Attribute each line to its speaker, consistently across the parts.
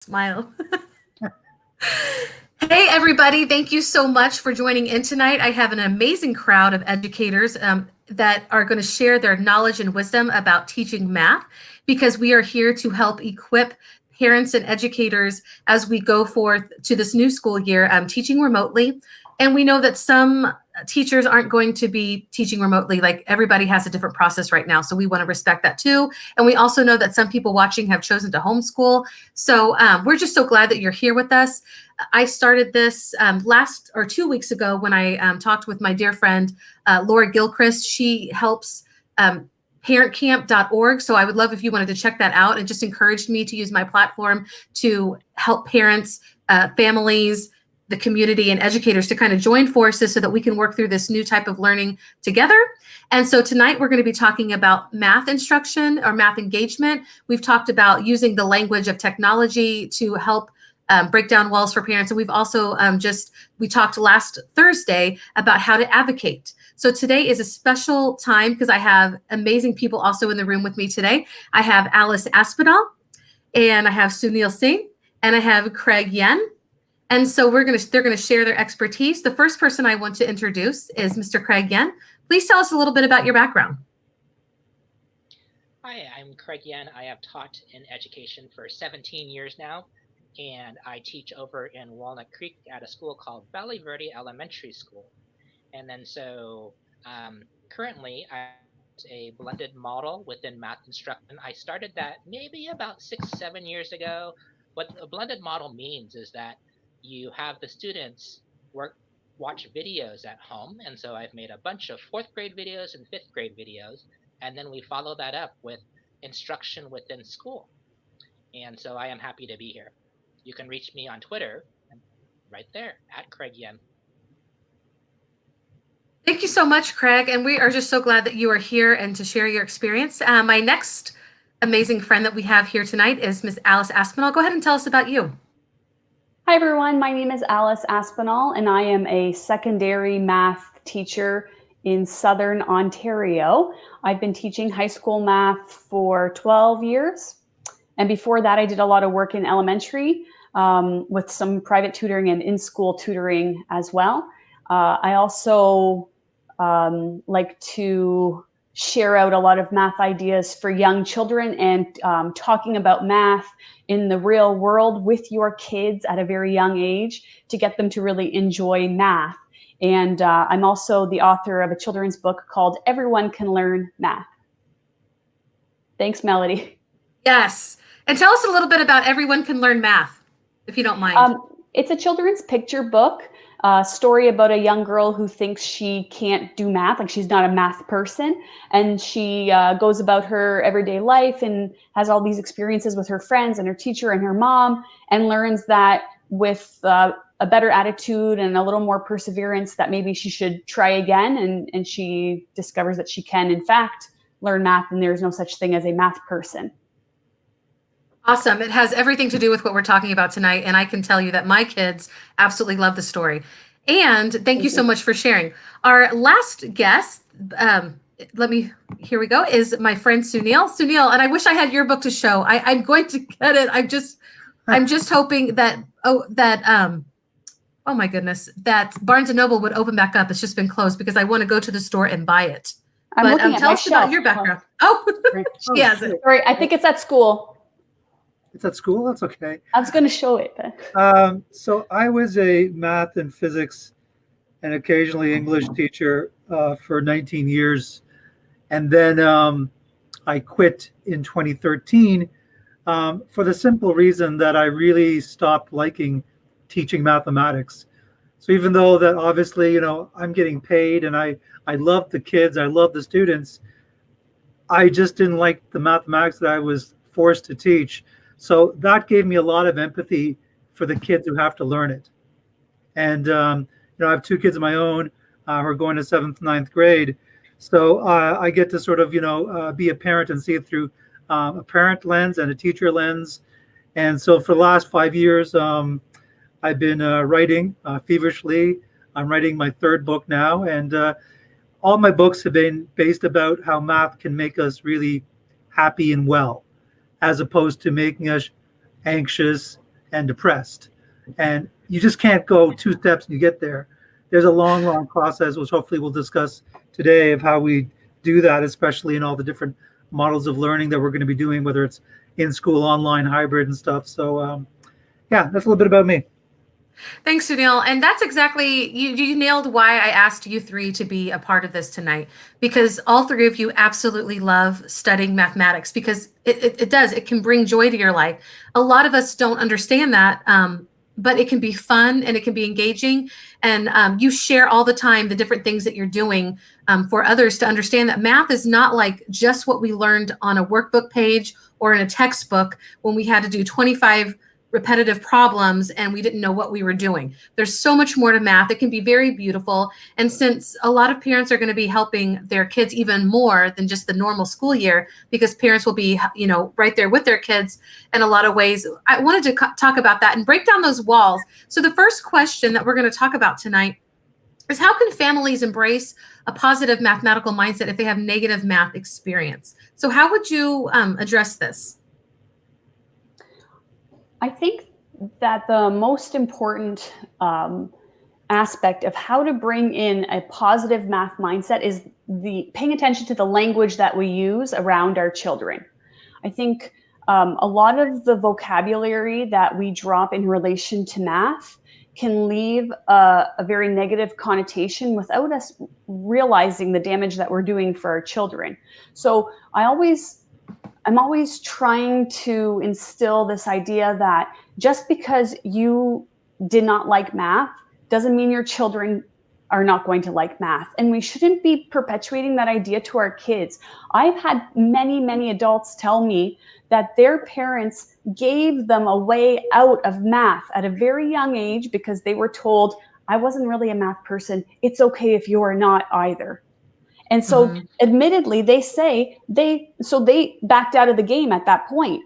Speaker 1: Smile. Hey, everybody. Thank you so much for joining in tonight. I have an amazing crowd of educators that are going to share their knowledge and wisdom about teaching math because we are here to help equip parents and educators as we go forth to this new school year teaching remotely. And we know that some teachers aren't going to be teaching remotely. Like everybody has a different process right now. So we want to respect that too. And we also know that some people watching have chosen to homeschool. So we're just so glad that you're here with us. I started this last or 2 weeks ago when I talked with my dear friend, Laura Gilchrist. She helps parentcamp.org. So I would love if you wanted to check that out, and just encouraged me to use my platform to help parents, families, the community, and educators to kind of join forces so that we can work through this new type of learning together. And so tonight we're going to be talking about math instruction or math engagement. We've talked about using the language of technology to help break down walls for parents. And we've also we talked last Thursday about how to advocate. So today is a special time because I have amazing people also in the room with me today. I have Alice Aspinall, and I have Sunil Singh, and I have Craig Yen. And so they're gonna share their expertise. The first person I want to introduce is Mr. Craig Yen. Please tell us a little bit about your background.
Speaker 2: Hi, I'm Craig Yen. I have taught in education for 17 years now, and I teach over in Walnut Creek at a school called Valley Verde Elementary School. And then currently I use a blended model within math instruction. I started that maybe about 6-7 years ago. What a blended model means is that you have the students watch videos at home. And so I've made a bunch of fourth grade videos and fifth grade videos. And then we follow that up with instruction within school. And so I am happy to be here. You can reach me on Twitter right there at Craig Yen.
Speaker 1: Thank you so much, Craig. And we are just so glad that you are here and to share your experience. My next amazing friend that we have here tonight is Miss Alice Aspinall. Go ahead and tell us about you.
Speaker 3: Hi, everyone. My name is Alice Aspinall, and I am a secondary math teacher in Southern Ontario. I've been teaching high school math for 12 years. And before that, I did a lot of work in elementary with some private tutoring and in-school tutoring as well. I also like to share out a lot of math ideas for young children and talking about math in the real world with your kids at a very young age to get them to really enjoy math. And I'm also the author of a children's book called Everyone Can Learn Math. Thanks, Melody.
Speaker 1: Yes. And tell us a little bit about Everyone Can Learn Math, if you don't mind.
Speaker 3: It's a children's picture book. Story about a young girl who thinks she can't do math, like she's not a math person, and she goes about her everyday life and has all these experiences with her friends and her teacher and her mom, and learns that with a better attitude and a little more perseverance that maybe she should try again, and she discovers that she can in fact learn math, and there's no such thing as a math person.
Speaker 1: Awesome. It has everything to do with what we're talking about tonight. And I can tell you that my kids absolutely love the story. And thank you so much for sharing. Our last guest, here we go, is my friend Sunil. Sunil, and I wish I had your book to show. I'm going to get it. I'm just hoping that, oh my goodness, that Barnes & Noble would open back up. It's just been closed because I want to go to the store and buy it.
Speaker 3: But
Speaker 1: tell us about your background. She has it.
Speaker 3: Sorry, I think it's at school.
Speaker 4: It's at school? That's okay.
Speaker 3: I was going to show it.
Speaker 4: So I was a math and physics and occasionally English teacher for 19 years. And then I quit in 2013 for the simple reason that I really stopped liking teaching mathematics. So even though that obviously, I'm getting paid and I love the kids, I love the students, I just didn't like the mathematics that I was forced to teach. So that gave me a lot of empathy for the kids who have to learn it. And, I have two kids of my own who are going to 7th, 9th grade. So I get to sort of, be a parent and see it through a parent lens and a teacher lens. And so for the last 5 years, I've been writing feverishly. I'm writing my third book now. And all my books have been based about how math can make us really happy and well, as opposed to making us anxious and depressed. And you just can't go 2 steps and you get there. There's a long, long process, which hopefully we'll discuss today, of how we do that, especially in all the different models of learning that we're going to be doing, whether it's in school, online, hybrid, and stuff. So yeah, that's a little bit about me.
Speaker 1: Thanks, Sunil. And that's exactly, you nailed why I asked you three to be a part of this tonight, because all three of you absolutely love studying mathematics, because it can bring joy to your life. A lot of us don't understand that, but it can be fun and it can be engaging. And you share all the time the different things that you're doing for others to understand that math is not like just what we learned on a workbook page or in a textbook when we had to do 25 repetitive problems and we didn't know what we were doing. There's so much more to math. It can be very beautiful. And since a lot of parents are going to be helping their kids even more than just the normal school year, because parents will be, right there with their kids in a lot of ways, I wanted to talk about that and break down those walls. So the first question that we're going to talk about tonight is, how can families embrace a positive mathematical mindset if they have negative math experience? So how would you address this?
Speaker 3: I think that the most important aspect of how to bring in a positive math mindset is paying attention to the language that we use around our children. I think a lot of the vocabulary that we drop in relation to math can leave a very negative connotation without us realizing the damage that we're doing for our children. So I'm always trying to instill this idea that just because you did not like math doesn't mean your children are not going to like math. And we shouldn't be perpetuating that idea to our kids. I've had many, many adults tell me that their parents gave them a way out of math at a very young age because they were told, I wasn't really a math person. It's okay if you're not either. And so admittedly, they say they backed out of the game at that point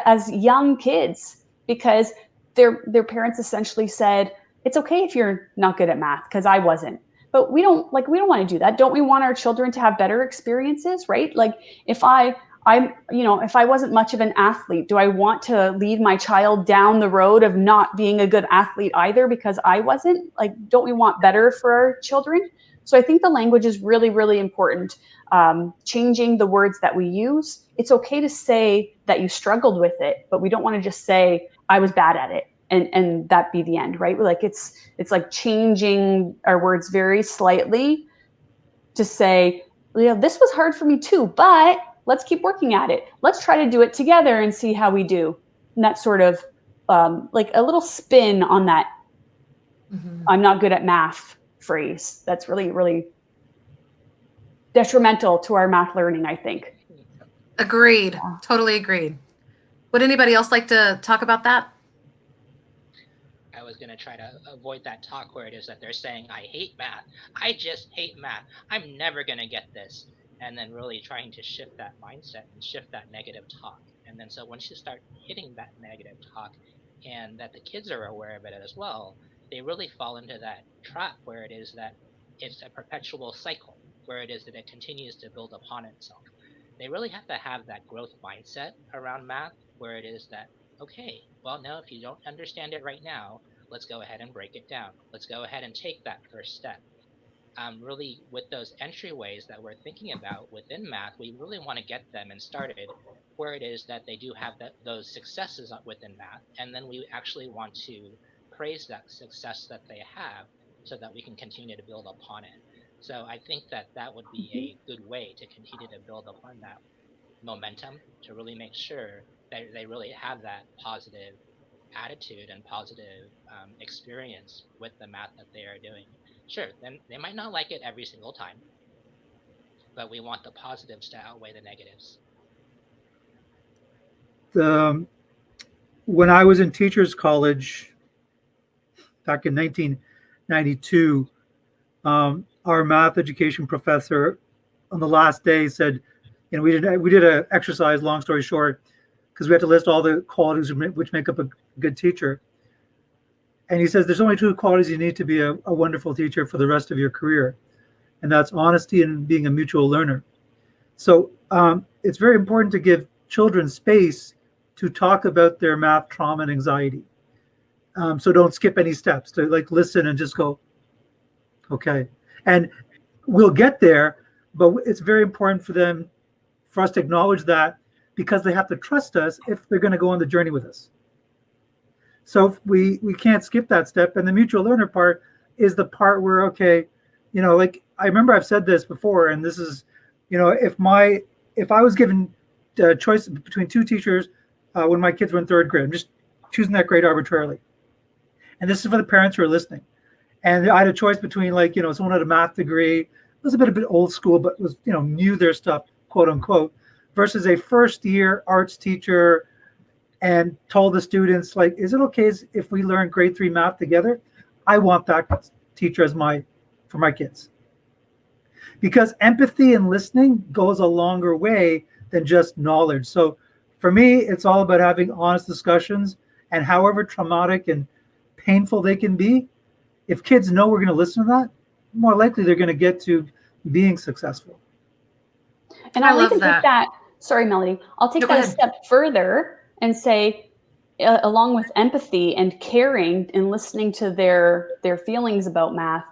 Speaker 3: as young kids, because their parents essentially said, it's okay if you're not good at math, because I wasn't. But we don't want to do that. Don't we want our children to have better experiences, right? Like if if I wasn't much of an athlete, do I want to lead my child down the road of not being a good athlete either because I wasn't? Like, don't we want better for our children? So I think the language is really, really important. Changing the words that we use. It's okay to say that you struggled with it, but we don't want to just say, I was bad at it, and that be the end, right? Like it's like changing our words very slightly to say, this was hard for me too, but let's keep working at it. Let's try to do it together and see how we do. And that sort of like a little spin on that I'm not good at math phrase. That's really, really detrimental to our math learning, I think.
Speaker 1: Agreed. Yeah. Totally agreed. Would anybody else like to talk about that?
Speaker 2: I was going to try to avoid that talk where it is that they're saying, I hate math. I just hate math. I'm never going to get this. And then really trying to shift that mindset and shift that negative talk. And then so once you start hitting that negative talk and that the kids are aware of it as well, they really fall into that trap where it is that it's a perpetual cycle, where it is that it continues to build upon itself. They really have to have that growth mindset around math, where it is that, okay, well, no, if you don't understand it right now, let's go ahead and break it down. Let's go ahead and take that first step. Really, with those entryways that we're thinking about within math, we really want to get them and started where it is that they do have those successes within math, and then we actually want to praise that success that they have so that we can continue to build upon it. So I think that would be a good way to continue to build upon that momentum, to really make sure that they really have that positive attitude and positive experience with the math that they are doing. Sure, then they might not like it every single time, but we want the positives to outweigh the negatives.
Speaker 4: When I was in teachers college back in 1992, our math education professor on the last day said, we did an exercise, long story short, because we had to list all the qualities which make up a good teacher. And he says there's only 2 qualities you need to be a wonderful teacher for the rest of your career, and that's honesty and being a mutual learner. So it's very important to give children space to talk about their math trauma and anxiety. So don't skip any steps, to like listen and just go, okay. And we'll get there, but it's very important for us to acknowledge that, because they have to trust us if they're going to go on the journey with us. So we can't skip that step. And the mutual learner part is the part where, okay, like I remember I've said this before, and this is, if I was given a choice between two teachers when my kids were in third grade, I'm just choosing that grade arbitrarily. And this is for the parents who are listening. And I had a choice between, like, someone had a math degree, was a bit old school, but was, knew their stuff, quote unquote, versus a first year arts teacher, and told the students, like, is it okay if we learn grade 3 math together? I want that teacher for my kids. Because empathy and listening goes a longer way than just knowledge. So for me, it's all about having honest discussions, and however traumatic and painful they can be, if kids know we're going to listen to that, more likely they're going to get to being successful.
Speaker 3: And I'll even take that, sorry, Melody, I'll take that a step further and say, along with empathy and caring and listening to their feelings about math,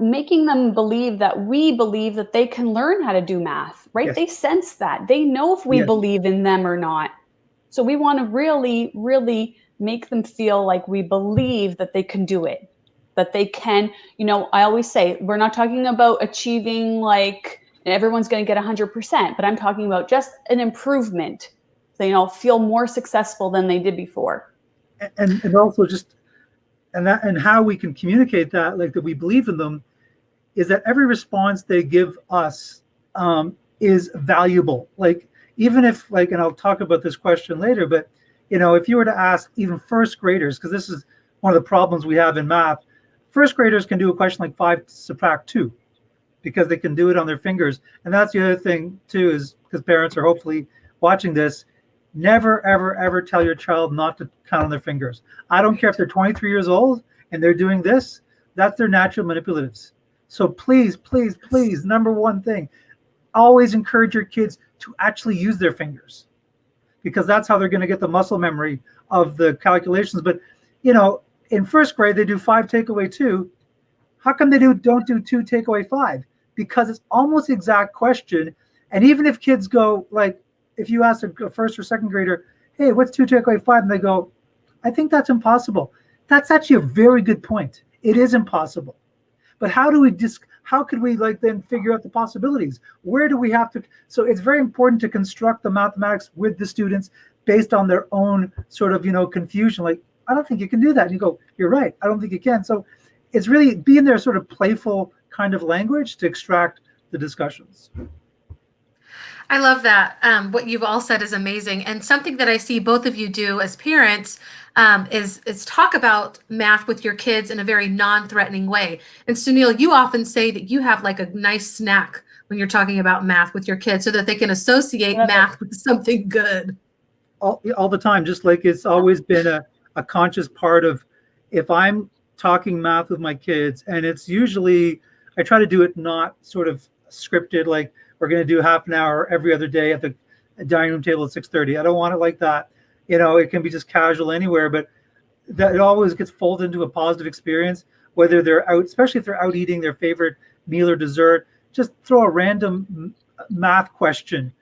Speaker 3: making them believe that we believe that they can learn how to do math, right? Yes. They sense that. They know if we believe in them or not. So we want to really, really make them feel like we believe that they can do it, that they can, I always say, we're not talking about achieving like everyone's going to get 100%, but I'm talking about just an improvement. So, feel more successful than they did before.
Speaker 4: And also just, and how we can communicate that, like that we believe in them, is that every response they give us is valuable. Like, even if, like, and I'll talk about this question later, but, if you were to ask even first graders, because this is one of the problems we have in math, first graders can do a question like 5 subtract 2, because they can do it on their fingers. And that's the other thing too, is because parents are hopefully watching this, never, ever, ever tell your child not to count on their fingers. I don't care if they're 23 years old and they're doing this, that's their natural manipulatives. So please, please, please, number one thing, always encourage your kids to actually use their fingers, because that's how they're going to get the muscle memory of the calculations. But, in first grade, they do 5 take away 2. How come they don't do 2 take away 5? Because it's almost the exact question. And even if kids go, like, if you ask a first or second grader, hey, what's 2 take away 5? And they go, I think that's impossible. That's actually a very good point. It is impossible. But how could we like then figure out the possibilities? Where do we have to? So it's very important to construct the mathematics with the students based on their own sort of, confusion. Like, I don't think you can do that. And you go, you're right. I don't think you can. So it's really being their sort of playful kind of language to extract the discussions.
Speaker 1: I love that. What you've all said is amazing. And something that I see both of you do as parents is talk about math with your kids in a very non-threatening way. And Sunil, you often say that you have like a nice snack when you're talking about math with your kids so that they can associate math with something good.
Speaker 4: All the time, just like it's always been a conscious part of, if I'm talking math with my kids, and it's usually, I try to do it not sort of scripted, like we're going to do half an hour every other day at the dining room table at 6:30. I don't want it like that. It can be just casual anywhere, but that it always gets folded into a positive experience, whether they're out, especially if they're out eating their favorite meal or dessert, just throw a random math question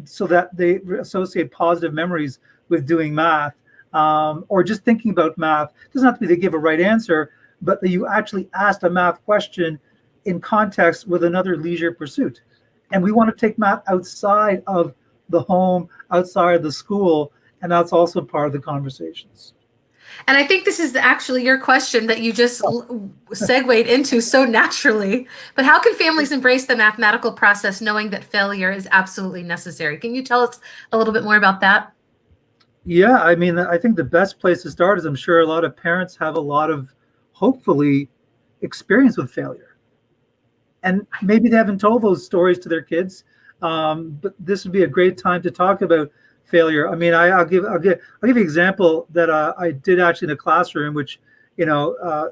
Speaker 4: so that they associate positive memories with doing math, or just thinking about math. It doesn't have to be they give a right answer, but that you actually asked a math question in context with another leisure pursuit. And we want to take math outside of the home, outside of the school, and that's also part of the conversations.
Speaker 1: And I think this is actually your question that you just segued into so naturally. But how can families embrace the mathematical process knowing that failure is absolutely necessary? Can you tell us a little bit more about that?
Speaker 4: Yeah, I mean, I think the best place to start is, I'm sure a lot of parents have a lot of, hopefully, experience with failure. And maybe they haven't told those stories to their kids, but this would be a great time to talk about failure. I mean, I'll give you an example that I did actually in a classroom, which,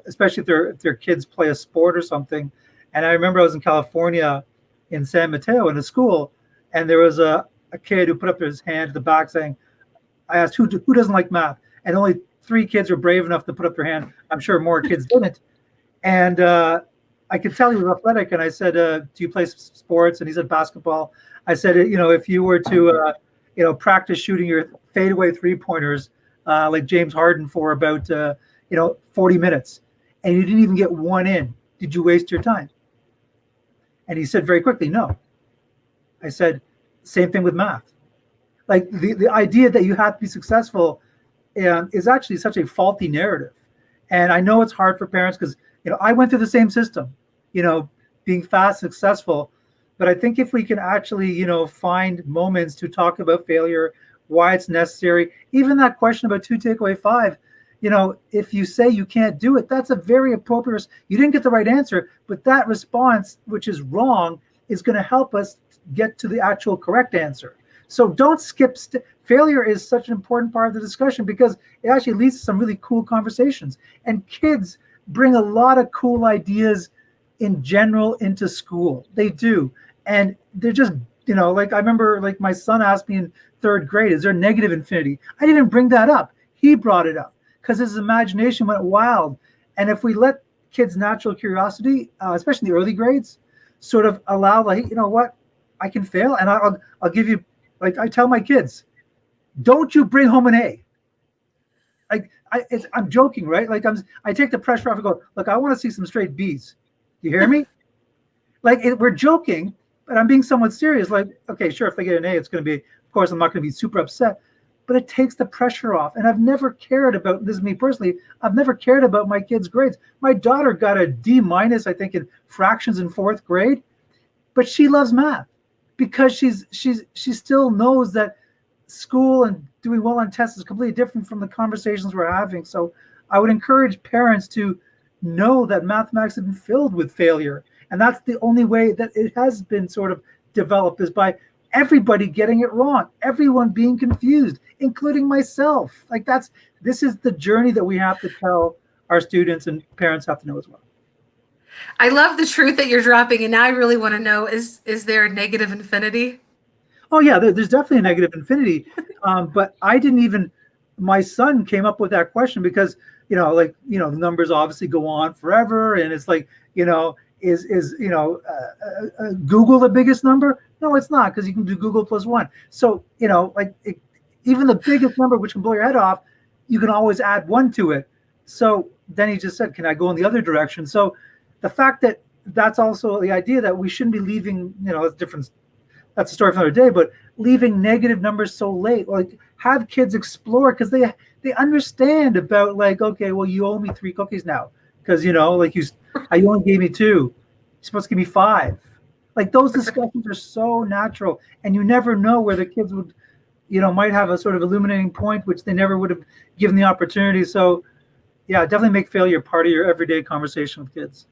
Speaker 4: especially if their kids play a sport or something. And I remember I was in California in San Mateo in a school, and there was a a kid who put up his hand at the back saying, I asked who doesn't like math, and only 3 kids were brave enough to put up their hand. I'm sure more kids didn't. And I could tell he was athletic, and I said, do you play sports? And he said basketball. I said, if you were to practice shooting your fadeaway 3-pointers like James Harden for about 40 minutes, and you didn't even get one in, did you waste your time? And he said very quickly, no. I said, same thing with math. Like the idea that you have to be successful is actually such a faulty narrative. And I know it's hard for parents because, I went through the same system, being fast, successful. But I think if we can actually, find moments to talk about failure, why it's necessary, even that question about 2 take away 5, if you say you can't do it, that's a very appropriate. You didn't get the right answer, but that response, which is wrong, is going to help us get to the actual correct answer. So don't skip. Failure is such an important part of the discussion because it actually leads to some really cool conversations. And kids bring a lot of cool ideas in general into school. They do. And they're just, like I remember like my son asked me in 3rd grade, is there negative infinity? I didn't bring that up. He brought it up because his imagination went wild. And if we let kids' natural curiosity, especially in the early grades, sort of allow like, what, I can fail. And I'll give you, like I tell my kids, don't you bring home an A. Like I'm joking, right? Like I take the pressure off and go, look, I want to see some straight B's. You hear me? We're joking, but I'm being somewhat serious. Like, okay, sure, if they get an A, it's going to be, of course, I'm not going to be super upset, but it takes the pressure off. And I've never cared about, this is me personally, I've never cared about my kids' grades. My daughter got a D-, I think, in fractions in 4th grade, but she loves math because she still knows that school and doing well on tests is completely different from the conversations we're having. So I would encourage parents to know that mathematics has been filled with failure. And that's the only way that it has been sort of developed, is by everybody getting it wrong, everyone being confused, including myself. Like this is the journey that we have to tell our students, and parents have to know as well.
Speaker 1: I love the truth that you're dropping. And now I really want to know, is there a negative infinity?
Speaker 4: Oh yeah, there's definitely a negative infinity. But I didn't even, my son came up with that question because, the numbers obviously go on forever. And it's like, is Google the biggest number? No, it's not, because you can do Google plus 1. So, even the biggest number, which can blow your head off, you can always add 1 to it. So then he just said, can I go in the other direction? So the fact that that's also the idea that we shouldn't be leaving, that's different. That's a story for another day, but leaving negative numbers so late, like have kids explore, because they understand about like, okay, well, you owe me 3 cookies now. Because, you only gave me 2. You're supposed to give me 5. Like those discussions are so natural, and you never know where the kids would, might have a sort of illuminating point, which they never would have given the opportunity. So yeah, definitely make failure part of your everyday conversation with kids.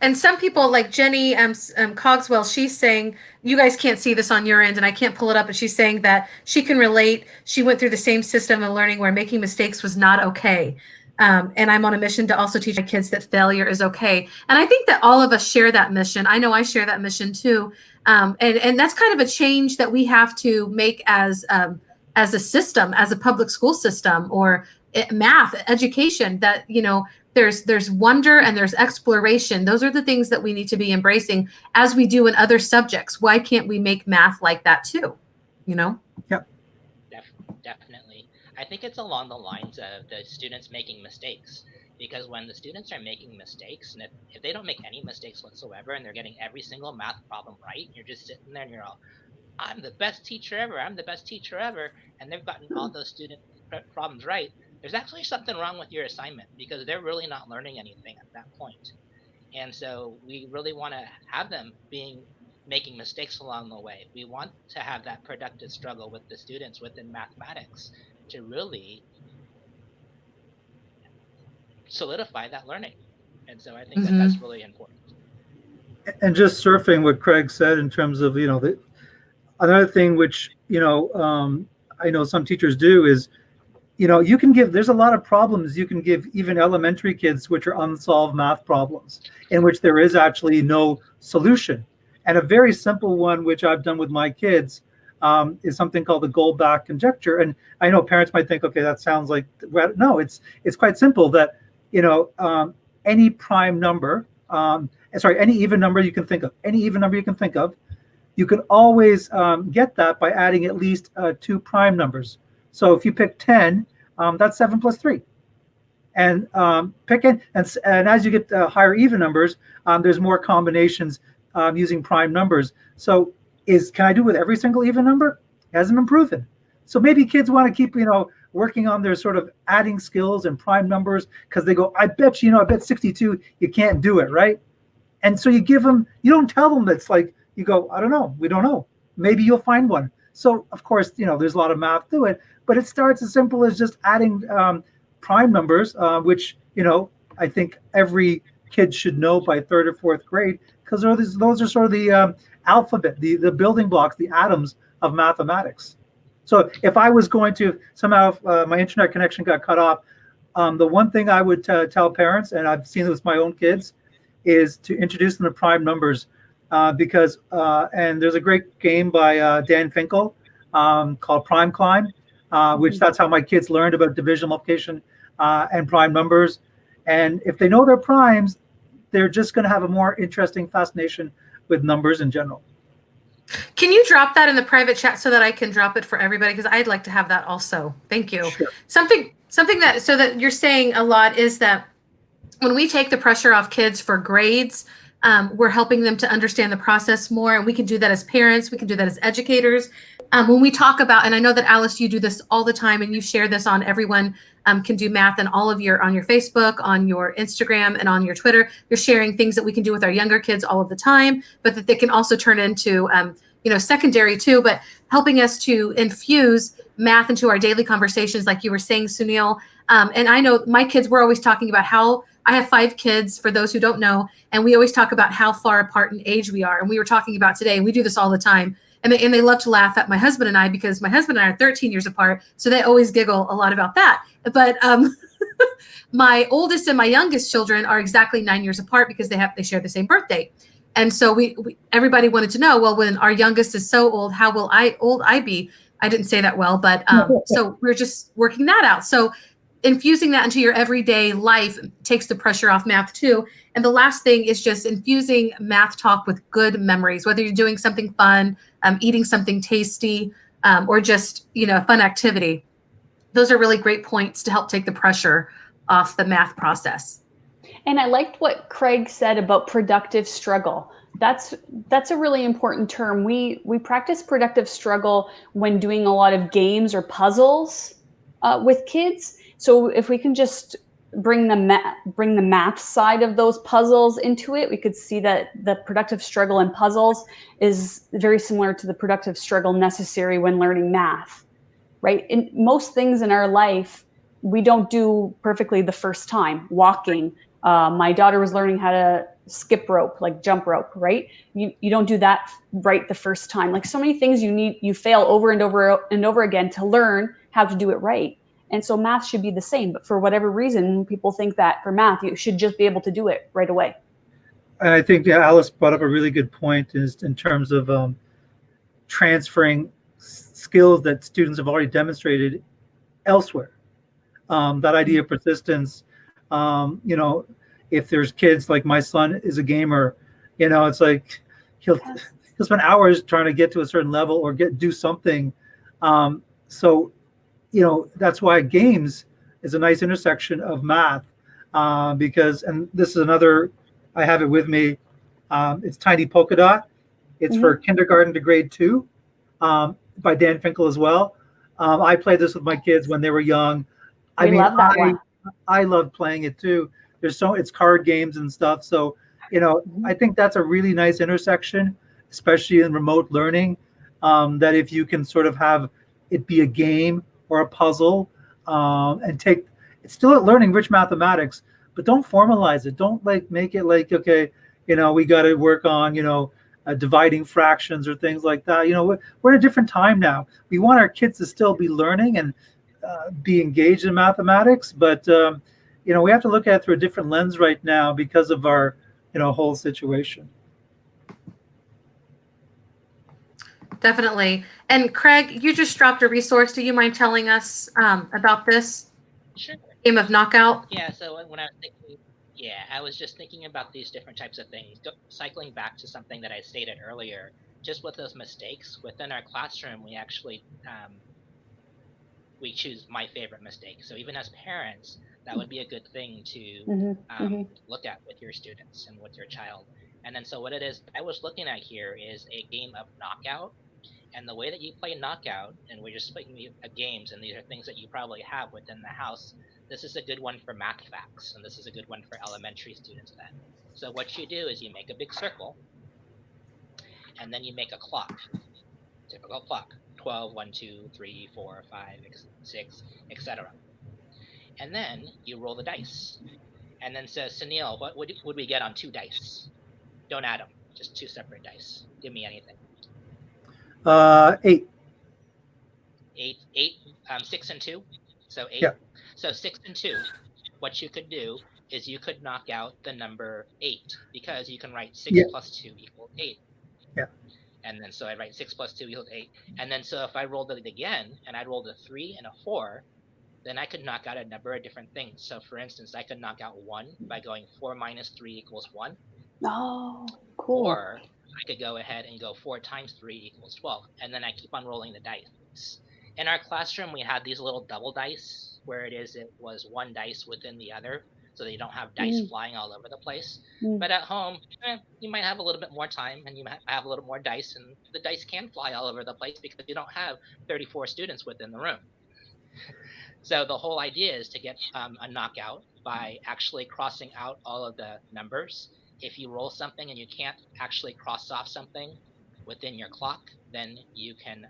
Speaker 1: And some people like Jenny Cogswell, she's saying, you guys can't see this on your end and I can't pull it up, but she's saying that she can relate. She went through the same system of learning where making mistakes was not okay. And I'm on a mission to also teach my kids that failure is okay. And I think that all of us share that mission. I know I share that mission too. And that's kind of a change that we have to make as a system, as a public school system, or math education, that, there's wonder and there's exploration. Those are the things that we need to be embracing as we do in other subjects. Why can't we make math like that too?
Speaker 4: Yeah.
Speaker 2: Definitely. I think it's along the lines of the students making mistakes, because when the students are making mistakes, and if they don't make any mistakes whatsoever and they're getting every single math problem right, you're just sitting there and you're all, I'm the best teacher ever, I'm the best teacher ever, and they've gotten all those student problems right, there's actually something wrong with your assignment, because they're really not learning anything at that point. And so we really want to have them making mistakes along the way. We want to have that productive struggle with the students within mathematics to really solidify that learning. And so I think that that's really important.
Speaker 4: And just surfing what Craig said in terms of, another thing which, I know some teachers do is, you can there's a lot of problems you can give even elementary kids, which are unsolved math problems, in which there is actually no solution. And a very simple one, which I've done with my kids, is something called the goal-back conjecture. And I know parents might think, okay, that sounds like, no, it's quite simple that, any prime number, any even number you can think of, you can always get that by adding at least 2 prime numbers. So if you pick 10, that's 7 plus 3. And pick it, and as you get higher even numbers, there's more combinations using prime numbers. So can I do it with every single even number? It hasn't been proven. So maybe kids want to keep, working on their sort of adding skills and prime numbers, because they go, I bet 62 you can't do it, right? And so you don't tell them that's like, you go, I don't know, we don't know. Maybe you'll find one. So of course, there's a lot of math to it, but it starts as simple as just adding prime numbers, which, I think every kid should know by 3rd or 4th grade, because those are sort of the alphabet, the building blocks, the atoms of mathematics. So if I was going to somehow, my internet connection got cut off, the one thing I would tell parents, and I've seen it with my own kids, is to introduce them to prime numbers, because and there's a great game by Dan Finkel called Prime Climb, which that's how my kids learned about division, multiplication, and prime numbers. And if they know their primes, they're just going to have a more interesting fascination with numbers in general.
Speaker 1: Can you drop that in the private chat so that I can drop it for everybody? Because I'd like to have that also. Thank you.
Speaker 4: Sure.
Speaker 1: Something that you're saying a lot is that when we take the pressure off kids for grades, we're helping them to understand the process more. And we can do that as parents. We can do that as educators. When we talk about, and I know that Alice, you do this all the time, and you share this on Everyone Can Do Math and on your Facebook, on your Instagram, and on your Twitter. You're sharing things that we can do with our younger kids all of the time, but that they can also turn into, secondary too, but helping us to infuse math into our daily conversations, like you were saying, Sunil. And I know my kids, we're always talking about how, I have 5 kids, for those who don't know, and we always talk about how far apart in age we are. And we were talking about today, and we do this all the time. And they love to laugh at my husband and I, because my husband and I are 13 years apart. So they always giggle a lot about that. But my oldest and my youngest children are exactly 9 years apart, because they share the same birthday. And so everybody wanted to know, well, when our youngest is so old, how old I be? I didn't say that well, but so we're just working that out. So infusing that into your everyday life takes the pressure off math too. And the last thing is just infusing math talk with good memories, whether you're doing something fun, eating something tasty, or just, a fun activity. Those are really great points to help take the pressure off the math process.
Speaker 3: And I liked what Craig said about productive struggle. That's a really important term. We practice productive struggle when doing a lot of games or puzzles with kids. So if we can just bring the math side of those puzzles into it, we could see that the productive struggle in puzzles is very similar to the productive struggle necessary when learning math, right? In most things in our life, we don't do perfectly the first time. Walking, my daughter was learning how to skip rope, like jump rope, right? You don't do that right the first time. Like so many things you fail over and over and over again to learn how to do it right. And so math should be the same, but for whatever reason, people think that for math, you should just be able to do it right away.
Speaker 4: And I think Alice brought up a really good point is in terms of transferring skills that students have already demonstrated elsewhere. That idea of persistence, if there's kids, like my son is a gamer, it's like he'll spend hours trying to get to a certain level or do something. So that's why games is a nice intersection of math, because, and this is another, I have it with me. It's Tiny Polka Dot. It's for kindergarten to grade 2, by Dan Finkel as well. I played this with my kids when they were young. I love playing it too. It's card games and stuff. So, I think that's a really nice intersection, especially in remote learning, that if you can sort of have it be a game or a puzzle, and it's still learning rich mathematics, but don't formalize it. Don't make it like, okay, we got to work on, dividing fractions or things like that. We're in a different time now. We want our kids to still be learning and be engaged in mathematics, but we have to look at it through a different lens right now because of our whole situation.
Speaker 1: Definitely. And Craig, you just dropped a resource. Do you mind telling us about this
Speaker 2: Sure.
Speaker 1: game of knockout?
Speaker 2: Yeah. So when I was thinking, yeah, I was just thinking about these different types of things. Cycling back to something that I stated earlier, just with those mistakes within our classroom, we actually we choose my favorite mistake. So even as parents, that would be a good thing to look at with your students and with your child. And then so what it is I was looking at here is a game of knockout. And the way that you play knockout, and we're just speaking of games, and these are things that you probably have within the house. This is a good one for math facts, and this is a good one for elementary students then. So what you do is you make a big circle, and then you make a clock, typical clock, 12, 1, 2, 3, 4, 5, 6, etc. And then you roll the dice. And then says, Sunil, what would we get on 2 dice? Don't add them, just 2 separate dice. Give me anything.
Speaker 4: 8.
Speaker 2: 8, 6 and 2. So 8.
Speaker 4: Yeah.
Speaker 2: So 6 and 2. What you could do is you could knock out the number 8 because you can write 6 plus 2 equals 8.
Speaker 4: Yeah.
Speaker 2: And then so I write 6 plus 2 equals 8. And then so if I rolled it again and I rolled a 3 and a 4, then I could knock out a number of different things. So for instance, I could knock out 1 by going 4 minus 3 equals 1.
Speaker 3: Oh, cool.
Speaker 2: Or I could go ahead and go 4 times 3 equals 12. And then I keep on rolling the dice. In our classroom, we had these little double dice where it was 1 dice within the other. So that you don't have dice flying all over the place. But at home, you might have a little bit more time and you might have a little more dice. And the dice can fly all over the place because you don't have 34 students within the room. So the whole idea is to get a knockout by actually crossing out all of the numbers. If you roll something and you can't actually cross off something within your clock, then you can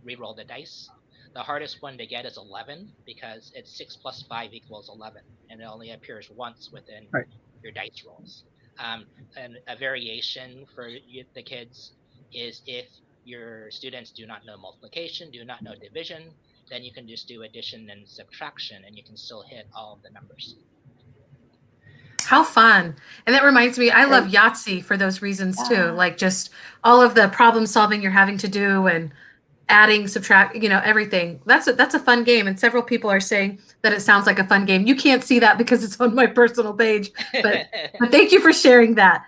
Speaker 2: re-roll the dice. The hardest one to get is 11 because it's 6 plus 5 equals 11, and it only appears once within your dice rolls. And a variation for the kids is if your students do not know multiplication, do not know division, then you can just do addition and subtraction, and you can still hit all of the numbers.
Speaker 1: How fun. And that reminds me, I love Yahtzee for those reasons too. Like just all of the problem solving you're having to do and adding, subtract, everything. That's a fun game. And several people are saying that it sounds like a fun game. You can't see that because it's on my personal page, but thank you for sharing that.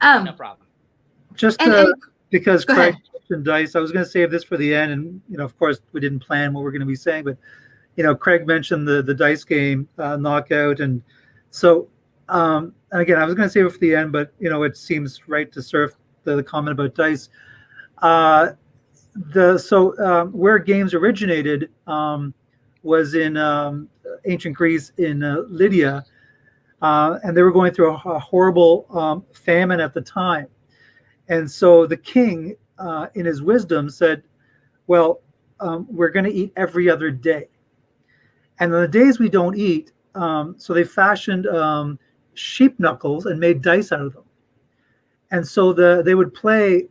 Speaker 2: No problem.
Speaker 4: Just because Craig mentioned dice, I was going to save this for the end. And, of course, we didn't plan what we're going to be saying, but, Craig mentioned the dice game, knockout. And so, and again, I was going to save it for the end, but, it seems right to serve the comment about dice. Where games originated was in ancient Greece in Lydia, and they were going through a horrible famine at the time. And so the king, in his wisdom, said, well, we're going to eat every other day. And on the days we don't eat, so they fashioned sheep knuckles and made dice out of them. And so they would play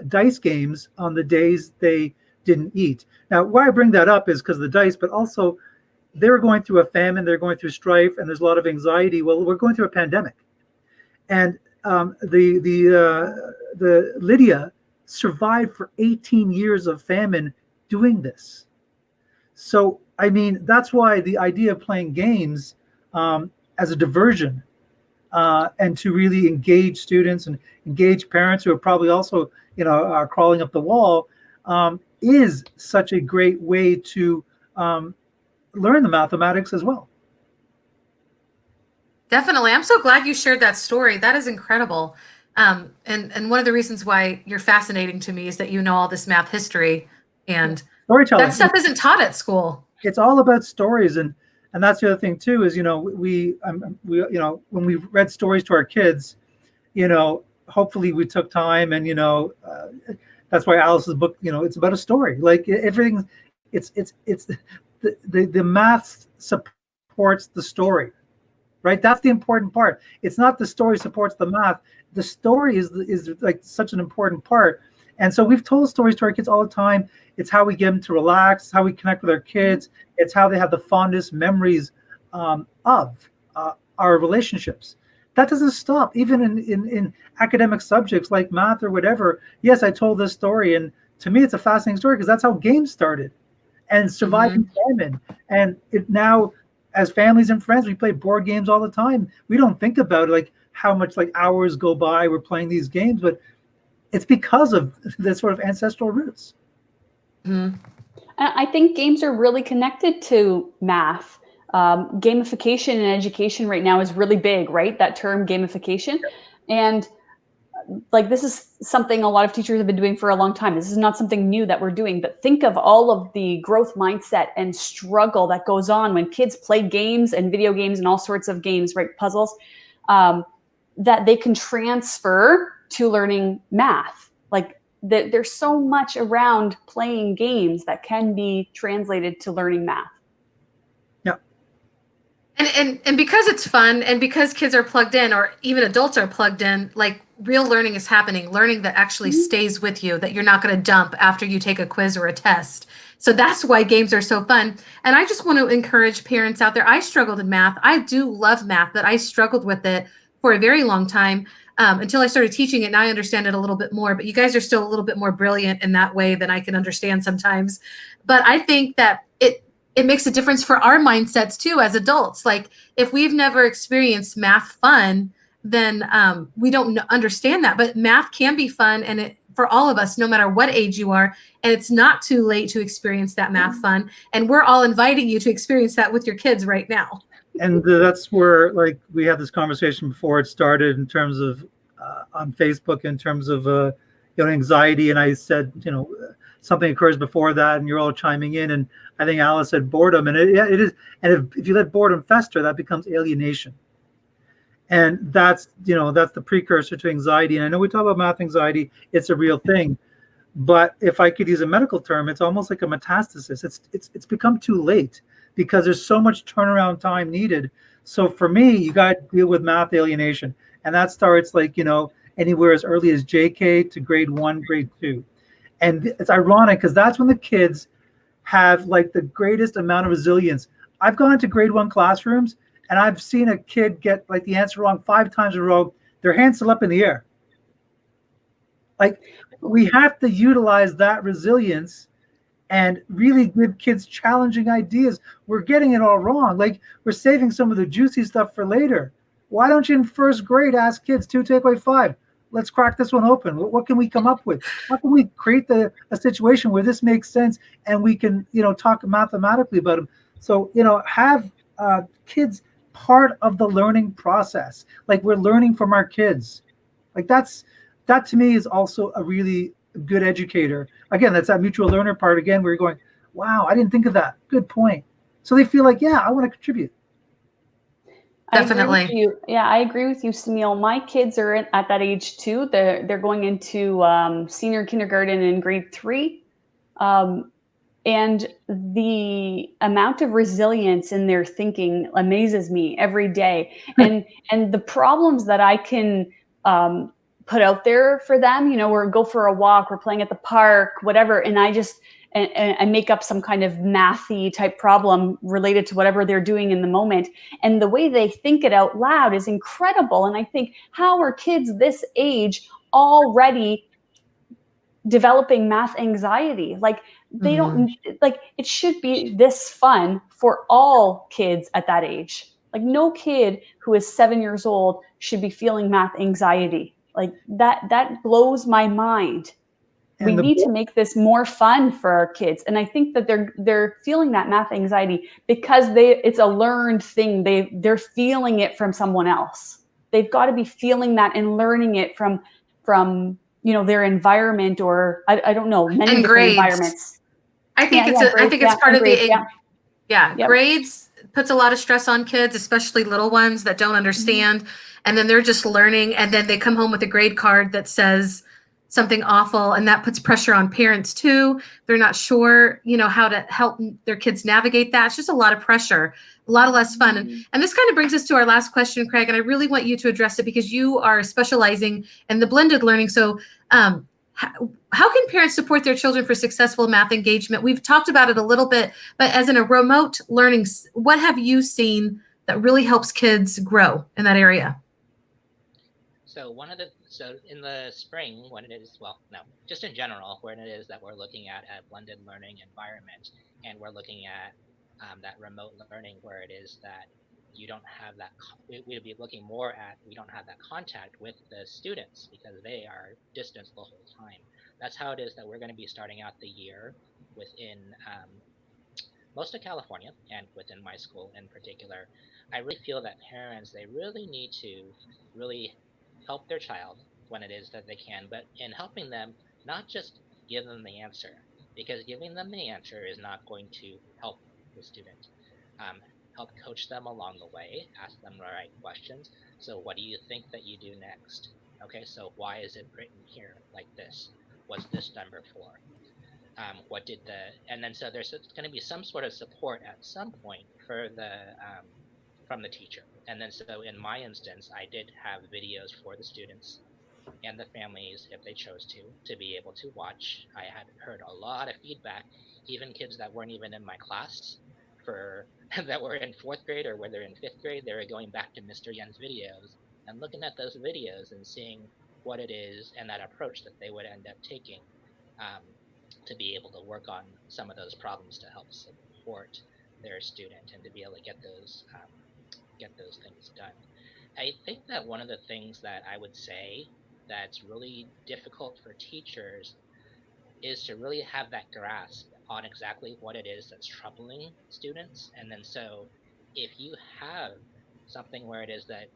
Speaker 4: dice games on the days they didn't eat. Now, why I bring that up is because of the dice, but also they were going through a famine, they're going through strife, and there's a lot of anxiety. Well, we're going through a pandemic. And the Lydia survived for 18 years of famine doing this. So, I mean, that's why the idea of playing games as a diversion and to really engage students and engage parents who are probably also, are crawling up the wall, is such a great way to learn the mathematics as well.
Speaker 1: Definitely. I'm so glad you shared that story. That is incredible. And one of the reasons why you're fascinating to me is that you know all this math history, and
Speaker 4: storytelling.
Speaker 1: That stuff isn't taught at school.
Speaker 4: It's all about stories, and that's the other thing too. Is we when we read stories to our kids, hopefully we took time, and that's why Alice's book, it's about a story. Like everything, it's the math supports the story. Right, that's the important part. It's not the story supports the math. The story is like such an important part. And so we've told stories to our kids all the time. It's how we get them to relax. It's how we connect with our kids. It's how they have the fondest memories of our relationships. That doesn't stop, even in academic subjects like math or whatever. Yes, I told this story, and to me, it's a fascinating story because that's how games started, and surviving famine. And it now, as families and friends, we play board games all the time. We don't think about it, like how much like hours go by we're playing these games, but it's because of this sort of ancestral roots.
Speaker 3: I think games are really connected to math. Gamification in education right now is really big, right? That term gamification. And like, this is something a lot of teachers have been doing for a long time. This is not something new that we're doing, but think of all of the growth mindset and struggle that goes on when kids play games and video games and all sorts of games, right? Puzzles, that they can transfer to learning math. Like, there's so much around playing games that can be translated to learning math.
Speaker 4: Yeah.
Speaker 1: And because it's fun, and because kids are plugged in, or even adults are plugged in, like, real learning is happening, learning that actually stays with you, that you're not going to dump after you take a quiz or a test. So that's why games are so fun. And I just want to encourage parents out there. I struggled in math. I do love math, but I struggled with it for a very long time, until I started teaching it. Now I understand it a little bit more, but you guys are still a little bit more brilliant in that way than I can understand sometimes. But I think that it makes a difference for our mindsets too as adults. Like, if we've never experienced math fun, then we don't understand that. But math can be fun, and for all of us, no matter what age you are, and it's not too late to experience that math fun. And we're all inviting you to experience that with your kids right now.
Speaker 4: And that's where, like, we had this conversation before it started in terms of on Facebook, in terms of anxiety, and I said, something occurs before that, and you're all chiming in, and I think Alice said boredom, and it is, and if you let boredom fester, that becomes alienation, and that's the precursor to anxiety. And I know we talk about math anxiety; it's a real thing, but if I could use a medical term, it's almost like a metastasis. It's become too late because there's so much turnaround time needed. So for me, you got to deal with math alienation, and that starts like anywhere as early as JK to grade 1, grade 2. And it's ironic because that's when the kids have like the greatest amount of resilience. I've gone into grade 1 classrooms and I've seen a kid get like the answer wrong 5 times in a row, their hands still up in the air. Like, we have to utilize that resilience and really give kids challenging ideas. We're getting it all wrong. Like, we're saving some of the juicy stuff for later. Why don't you in first grade ask kids 2 take away 5? Let's crack this one open. What can we come up with? How can we create a situation where this makes sense and we can, talk mathematically about them? So, have kids part of the learning process. Like, we're learning from our kids. Like, that to me is also a really good educator. Again, that's that mutual learner part again, where you're going, wow, I didn't think of that. Good point. So they feel like, yeah, I want to contribute.
Speaker 1: Definitely.
Speaker 3: I agree with you. Yeah, I agree with you, Sunil. My kids are at that age too. They're going into senior kindergarten in grade 3. And the amount of resilience in their thinking amazes me every day. And the problems that I can put out there for them, or go for a walk, we're playing at the park, whatever, and I just and make up some kind of mathy type problem related to whatever they're doing in the moment. And the way they think it out loud is incredible. And I think, how are kids this age already developing math anxiety? Like, they don't, like, it should be this fun for all kids at that age. Like, no kid who is 7 years old should be feeling math anxiety. Like, that blows my mind. We need to make this more fun for our kids. And I think that they're feeling that math anxiety because it's a learned thing. They're feeling it from someone else. They've got to be feeling that and learning it from their environment, or I don't know, many
Speaker 1: and
Speaker 3: different
Speaker 1: grades.
Speaker 3: Environments.
Speaker 1: I think it's part of
Speaker 3: grades,
Speaker 1: the
Speaker 3: Yep.
Speaker 1: Grades puts a lot of stress on kids, especially little ones that don't understand. And then they're just learning, and then they come home with a grade card that says something awful, and that puts pressure on parents too. They're not sure, how to help their kids navigate that. It's just a lot of pressure, a lot of less fun. And this kind of brings us to our last question, Craig, and I really want you to address it because you are specializing in the blended learning. So how can parents support their children for successful math engagement? We've talked about it a little bit, but as in a remote learning, what have you seen that really helps kids grow in that area?
Speaker 2: So in the spring, when it is, well, no, just in general, when it is that we're looking at a blended learning environment, and we're looking at that remote learning where it is that you don't have that, we'd be looking more at, we don't have that contact with the students because they are distanced the whole time. That's how it is that we're going to be starting out the year within most of California and within my school in particular. I really feel that parents, they really need to really help their child when it is that they can, but in helping them, not just give them the answer, because giving them the answer is not going to help the student. Help coach them along the way, ask them the right questions. So what do you think that you do next? Okay, so why is it written here like this? What's this number for? What did and then so there's going to be some sort of support at some point for the from the teacher. And then so in my instance, I did have videos for the students and the families, if they chose to be able to watch. I had heard a lot of feedback, even kids that weren't even in my class for that were in fourth grade or whether in fifth grade, they were going back to Mr. Yen's videos and looking at those videos and seeing what it is and that approach that they would end up taking to be able to work on some of those problems to help support their student and to be able to get those things done. I think that one of the things that I would say that's really difficult for teachers is to really have that grasp on exactly what it is that's troubling students. And then so if you have something where it is that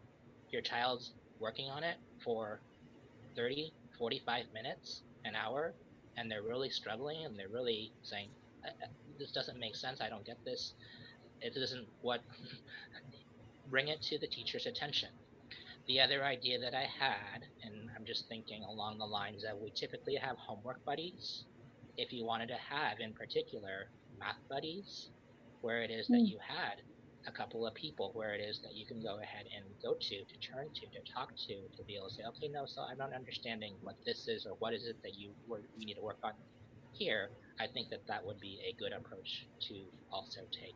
Speaker 2: your child's working on it for 30, 45 minutes, an hour, and they're really struggling and they're really saying, this doesn't make sense, I don't get this, it isn't what, bring it to the teacher's attention. The other idea that I had, and I'm just thinking along the lines that we typically have homework buddies, if you wanted to have in particular math buddies, where it is that you had a couple of people where it is that you can go ahead and go to turn to talk to be able to say, okay, no, so I'm not understanding what this is or what is it that we need to work on here. I think that that would be a good approach to also take.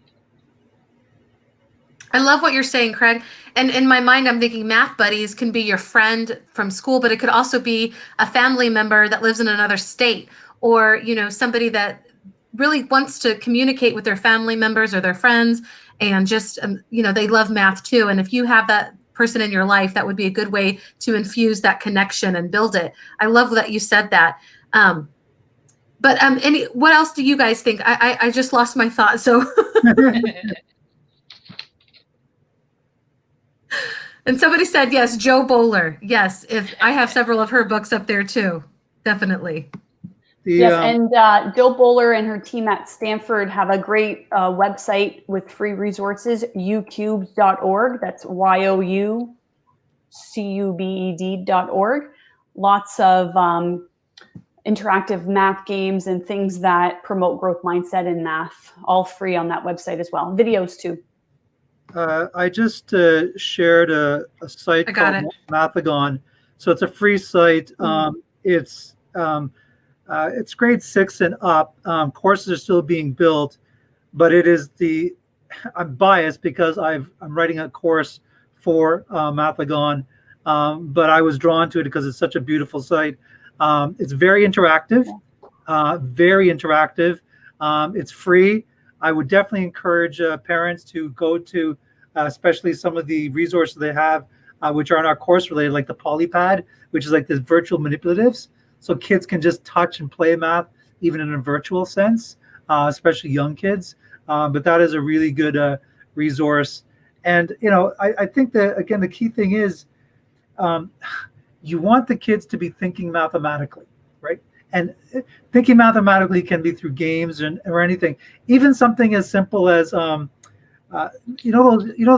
Speaker 1: I love what you're saying, Craig. And in my mind, I'm thinking math buddies can be your friend from school, but it could also be a family member that lives in another state, or, you know, somebody that really wants to communicate with their family members or their friends, and just, you know, they love math too. And if you have that person in your life, that would be a good way to infuse that connection and build it. I love that you said that. But what else do you guys think? I just lost my thought. So. And somebody said, yes, Joe Bowler. Yes, if I have several of her books up there too, definitely.
Speaker 3: Yes, and Joe Bowler and her team at Stanford have a great website with free resources, youcubed.org. That's youcubed.org. Lots of interactive math games and things that promote growth mindset in math, all free on that website as well. Videos too.
Speaker 4: I just shared a site called MathGarden. So it's a free site. It's grade 6 and up. Courses are still being built, but it is I'm biased because I'm writing a course for MathGarden, but I was drawn to it because it's such a beautiful site. It's very interactive, it's free. I would definitely encourage parents to go to, especially some of the resources they have, which are not course related, like the Polypad, which is like this virtual manipulatives. So kids can just touch and play math, even in a virtual sense, especially young kids. But that is a really good resource. And, you know, I think that, again, the key thing is you want the kids to be thinking mathematically, right? And thinking mathematically can be through games or anything. Even something as simple as, the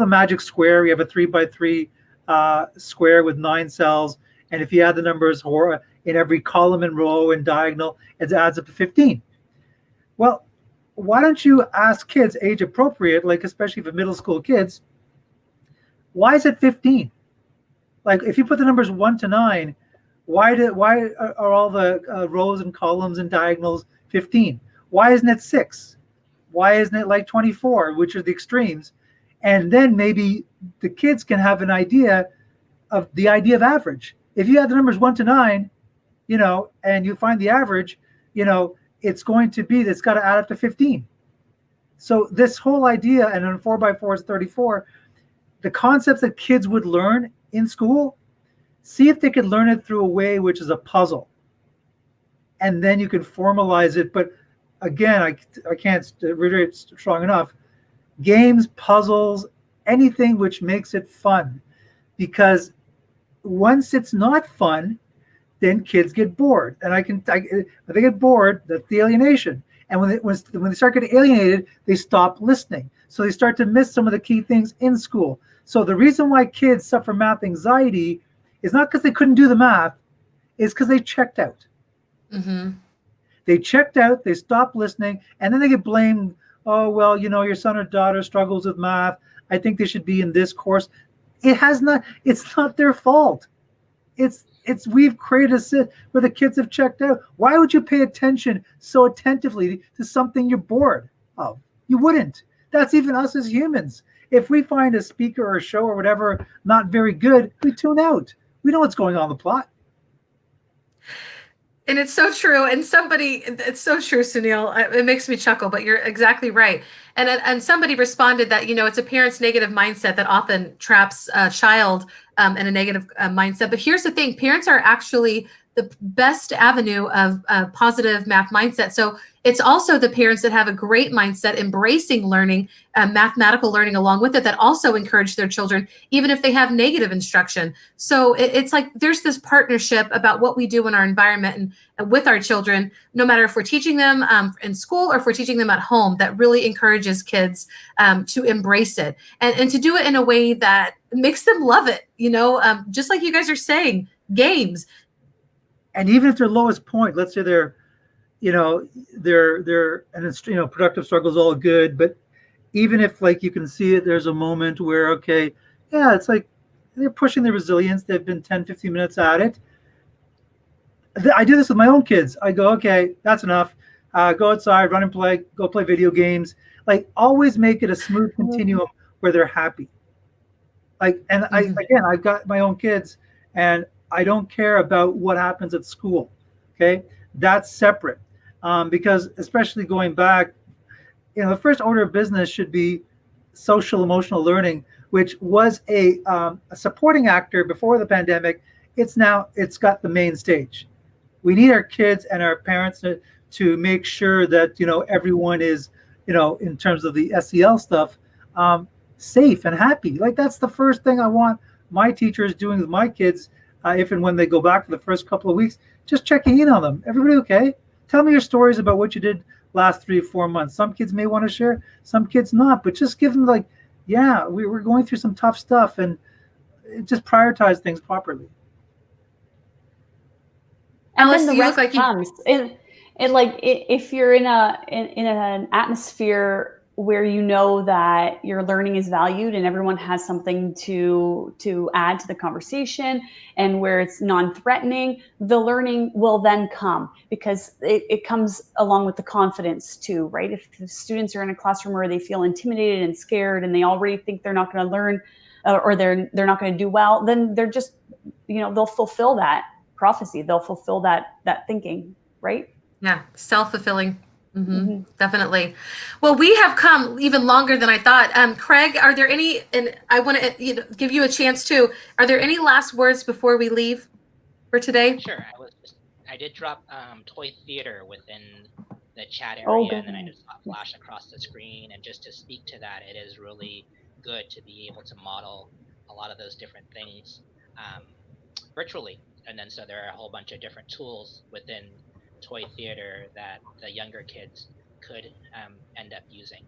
Speaker 4: magic square. You have a 3x3 square with 9 cells, and if you add the numbers in every column and row and diagonal, it adds up to 15. Well, why don't you ask kids, age appropriate, like especially for middle school kids, why is it 15? Like if you put the numbers 1 to 9. Why are all the rows and columns and diagonals 15? Why isn't it 6? Why isn't it like 24, which are the extremes? And then maybe the kids can have an idea, of the idea of average. If you have the numbers 1 to 9, and you find the average, it's going to be that's got to add up to 15. So this whole idea, and on 4x4 is 34, the concepts that kids would learn in school, see if they could learn it through a way which is a puzzle. And then you can formalize it. But again, I can't reiterate strong enough. Games, puzzles, anything which makes it fun. Because once it's not fun, then kids get bored. And when they get bored, that's the alienation. And when they start getting alienated, they stop listening. So they start to miss some of the key things in school. So the reason why kids suffer math anxiety is not because they couldn't do the math, it's because they checked out.
Speaker 1: Mm-hmm.
Speaker 4: They checked out, they stopped listening, and then they get blamed. Oh, well, your son or daughter struggles with math. I think they should be in this course. It's not their fault. We've created a sit where the kids have checked out. Why would you pay attention so attentively to something you're bored of? You wouldn't. That's even us as humans. If we find a speaker or a show or whatever not very good, we tune out. We know what's going on in the plot.
Speaker 1: And it's so true. And it's so true, Sunil. It makes me chuckle, but you're exactly right. And somebody responded that, it's a parent's negative mindset that often traps a child in a negative mindset. But here's the thing. Parents are actually the best avenue of positive math mindset. So it's also the parents that have a great mindset, embracing learning, mathematical learning along with it, that also encourage their children, even if they have negative instruction. So it's like there's this partnership about what we do in our environment and with our children, no matter if we're teaching them in school or if we're teaching them at home, that really encourages kids to embrace it and to do it in a way that makes them love it, just like you guys are saying, games.
Speaker 4: And even at their lowest point, let's say they're productive struggle is all good, but even if you can see it, there's a moment where, okay, yeah, it's like they're pushing their resilience. They've been 10, 15 minutes at it. I do this with my own kids. I go, okay, that's enough. Go outside, run and play, go play video games. Always make it a smooth continuum where they're happy. I've got my own kids, and I don't care about what happens at school. Okay, that's separate. Because especially going back, the first order of business should be social emotional learning, which was a supporting actor before the pandemic. It's got the main stage. We need our kids and our parents to make sure that everyone is in terms of the SEL stuff safe and happy. That's the first thing I want my teachers doing with my kids, if and when they go back for the first couple of weeks, just checking in on them. Everybody okay? Tell me your stories about what you did last 3 or 4 months. Some kids may want to share, some kids not, but just give them we're going through some tough stuff, and just prioritize things properly.
Speaker 3: And
Speaker 1: Alice,
Speaker 3: then the
Speaker 1: you
Speaker 3: rest
Speaker 1: look like
Speaker 3: comes. If you're in an atmosphere where that your learning is valued and everyone has something to add to the conversation, and where it's non-threatening, the learning will then come, because it comes along with the confidence too, right? If the students are in a classroom where they feel intimidated and scared and they already think they're not going to learn, or they're not going to do well, then they're just, they'll fulfill that prophecy. They'll fulfill that thinking, right?
Speaker 1: Yeah, self-fulfilling. Mm-hmm. Definitely. Well, we have come even longer than I thought. Craig, are there any, and I want to give you a chance too, are there any last words before we leave for today?
Speaker 2: Sure. I did drop toy theater within the chat area, and then I just saw it flash across the screen. And just to speak to that, it is really good to be able to model a lot of those different things virtually. And then so there are a whole bunch of different tools within toy theater that the younger kids could end up using.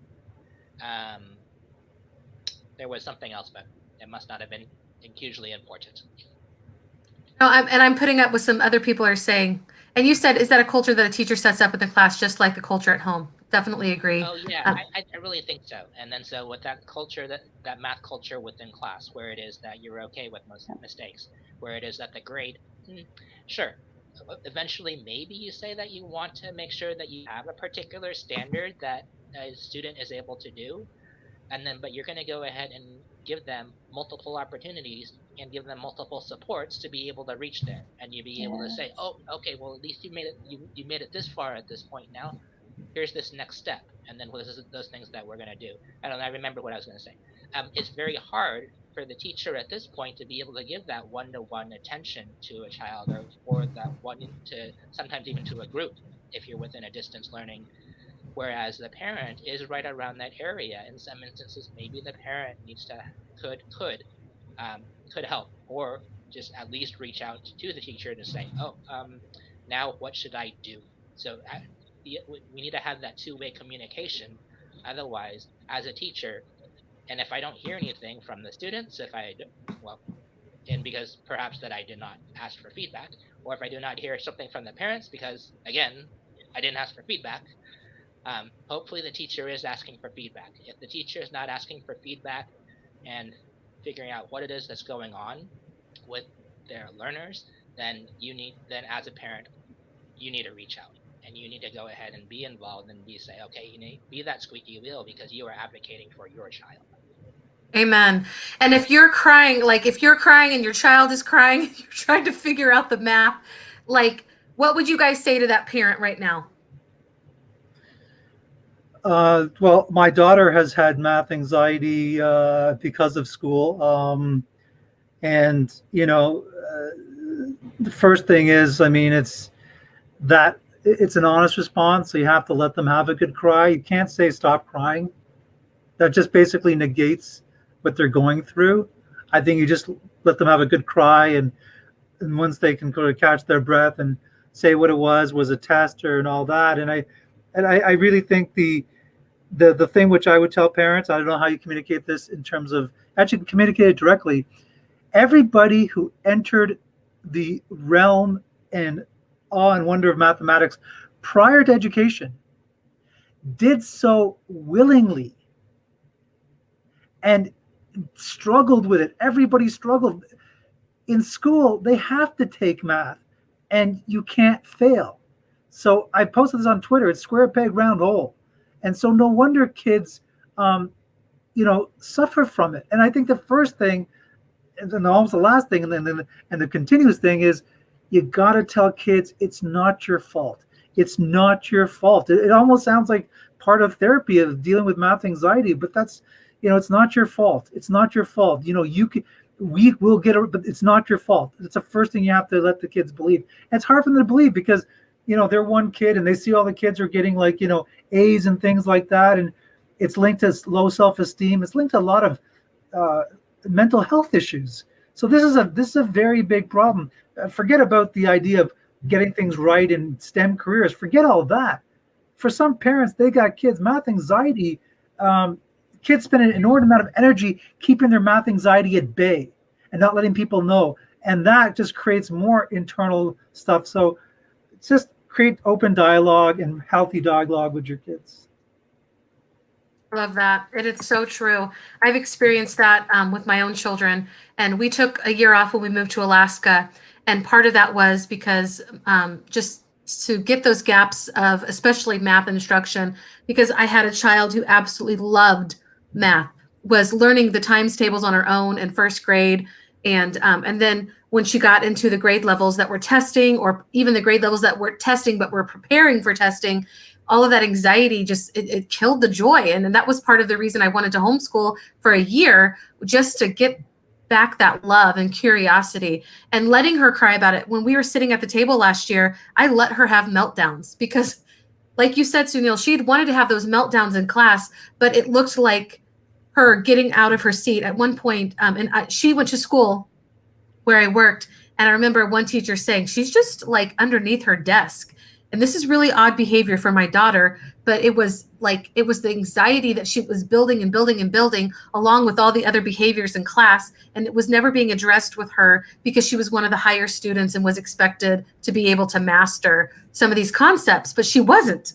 Speaker 2: There was something else, but it must not have been hugely important.
Speaker 1: No, I'm putting up what some other people are saying. And you said, is that a culture that a teacher sets up in the class, just like the culture at home? Definitely agree.
Speaker 2: Oh yeah, I really think so. And then so with that culture, that math culture within class, where it is that you're okay with most mistakes, where it is that the grade, sure, eventually maybe you say that you want to make sure that you have a particular standard that a student is able to do. but you're going to go ahead and give them multiple opportunities and give them multiple supports to be able to reach there, and you be able to say, oh, okay, well, at least you made it, you made it this far at this point. Now here's this next step, and then this is those things that we're going to do. I remember what I was going to say. It's very hard for the teacher at this point to be able to give that one-to-one attention to a child, or that one to sometimes even to a group if you're within a distance learning. Whereas the parent is right around that area. In some instances, maybe the parent needs to could help, or just at least reach out to the teacher to say, oh, now what should I do? So we need to have that two-way communication. Otherwise, as a teacher, and if I don't hear anything from the students, and because perhaps that I did not ask for feedback, or if I do not hear something from the parents because, again, I didn't ask for feedback, hopefully the teacher is asking for feedback. If the teacher is not asking for feedback and figuring out what it is that's going on with their learners, then as a parent, you need to reach out, and you need to go ahead and be involved and say, okay, you need to be that squeaky wheel because you are advocating for your child.
Speaker 1: Amen. And if you're crying and your child is crying, you're trying to figure out the math, like, what would you guys say to that parent right now?
Speaker 4: Well, my daughter has had math anxiety because of school. And, the first thing is, it's an honest response. So you have to let them have a good cry. You can't say stop crying. That just basically negates what they're going through. I think you just let them have a good cry, and once they can kind of catch their breath and say what it was a test and all that. And I really think the thing which I would tell parents, I don't know how you communicate this in terms of actually communicate it directly. Everybody who entered the realm and awe and wonder of mathematics prior to education did so willingly and struggled with it. Everybody struggled. In school, they have to take math, and you can't fail. So I posted this on Twitter. It's square peg, round hole. And so no wonder kids, suffer from it. And I think the first thing, and almost the last thing, and the continuous thing is, you got to tell kids it's not your fault. It's not your fault. It almost sounds like part of therapy of dealing with math anxiety, but that's, it's not your fault. It's not your fault. We will get it, but it's not your fault. It's the first thing you have to let the kids believe. And it's hard for them to believe because, they're one kid and they see all the kids are getting A's and things like that. And it's linked to low self-esteem. It's linked to a lot of mental health issues. So this is a very big problem. Forget about the idea of getting things right in STEM careers. Forget all that. For some parents, they got kids, math anxiety. Kids spend an inordinate amount of energy keeping their math anxiety at bay and not letting people know. And that just creates more internal stuff. So just create open dialogue and healthy dialogue with your kids.
Speaker 1: Love that. It's so true. I've experienced that with my own children. And we took a year off when we moved to Alaska. And part of that was because just to get those gaps of especially math instruction, because I had a child who absolutely loved math, was learning the times tables on her own in first grade. And then when she got into the grade levels that were testing, or even the grade levels that weren't testing but were preparing for testing, all of that anxiety just it killed the joy. And that was part of the reason I wanted to homeschool for a year, just to get back that love and curiosity and letting her cry about it. When we were sitting at the table last year, I let her have meltdowns because, like you said, Sunil, she'd wanted to have those meltdowns in class, but it looked like her getting out of her seat at one point. She went to school where I worked, and I remember one teacher saying, she's just underneath her desk. And this is really odd behavior for my daughter, but it was the anxiety that she was building and building and building along with all the other behaviors in class. And it was never being addressed with her because she was one of the higher students and was expected to be able to master some of these concepts, but she wasn't.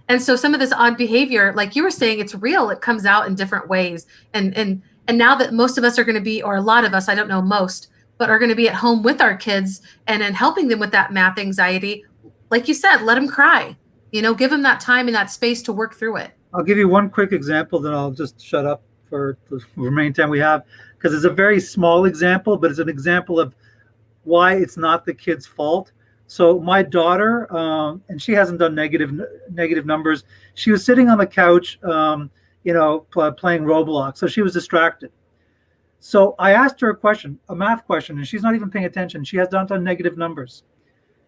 Speaker 1: And so some of this odd behavior, like you were saying, it's real. It comes out in different ways. And now that most of us are going to be, or a lot of us, I don't know most, but are going to be at home with our kids and helping them with that math anxiety, like you said, let them cry, give them that time and that space to work through it.
Speaker 4: I'll give you one quick example, then I'll just shut up for the remaining time we have, because it's a very small example, but it's an example of why it's not the kid's fault. So my daughter, and she hasn't done negative numbers. She was sitting on the couch, playing Roblox, so she was distracted. So I asked her a question, a math question, and she's not even paying attention. She has not done negative numbers.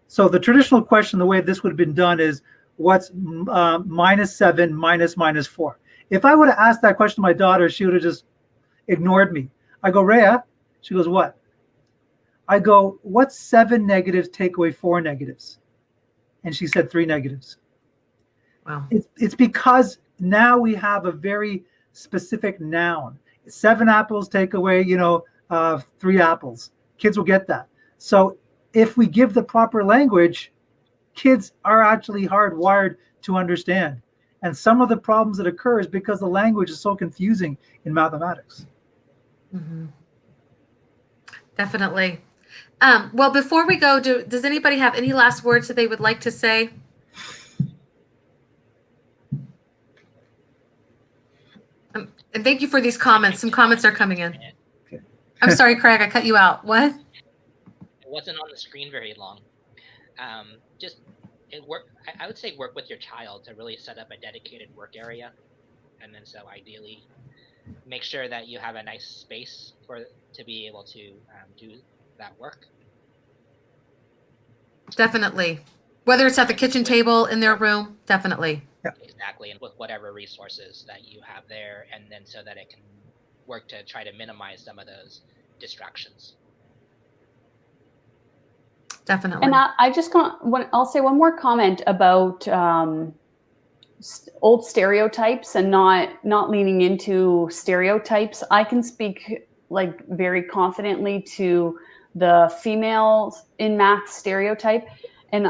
Speaker 4: So the traditional question, the way this would have been done is, what's -7 minus -4? If I would have asked that question to my daughter, she would have just ignored me. I go, Rhea, she goes, what? I go, what's 7 negatives take away 4 negatives? And she said 3 negatives.
Speaker 1: Wow.
Speaker 4: It's because now we have a very specific noun. 7 apples take away, 3 apples. Kids will get that. So if we give the proper language, kids are actually hardwired to understand. And some of the problems that occur is because the language is so confusing in mathematics.
Speaker 1: Mm-hmm. Definitely. Well, before we go, does anybody have any last words that they would like to say? And thank you for these comments. Some comments are coming in.
Speaker 4: Okay.
Speaker 1: I'm sorry, Craig, I cut you out. What?
Speaker 2: It wasn't on the screen very long. I would say work with your child to really set up a dedicated work area. And then so ideally make sure that you have a nice space to be able to do that work.
Speaker 1: Definitely. Whether it's at the kitchen table, in their room, definitely.
Speaker 4: Yeah.
Speaker 2: Exactly. And with whatever resources that you have there, and then so that it can work to try to minimize some of those distractions.
Speaker 1: Definitely.
Speaker 3: And I'll say one more comment about old stereotypes and not leaning into stereotypes. I can speak like very confidently to the females in math stereotype, and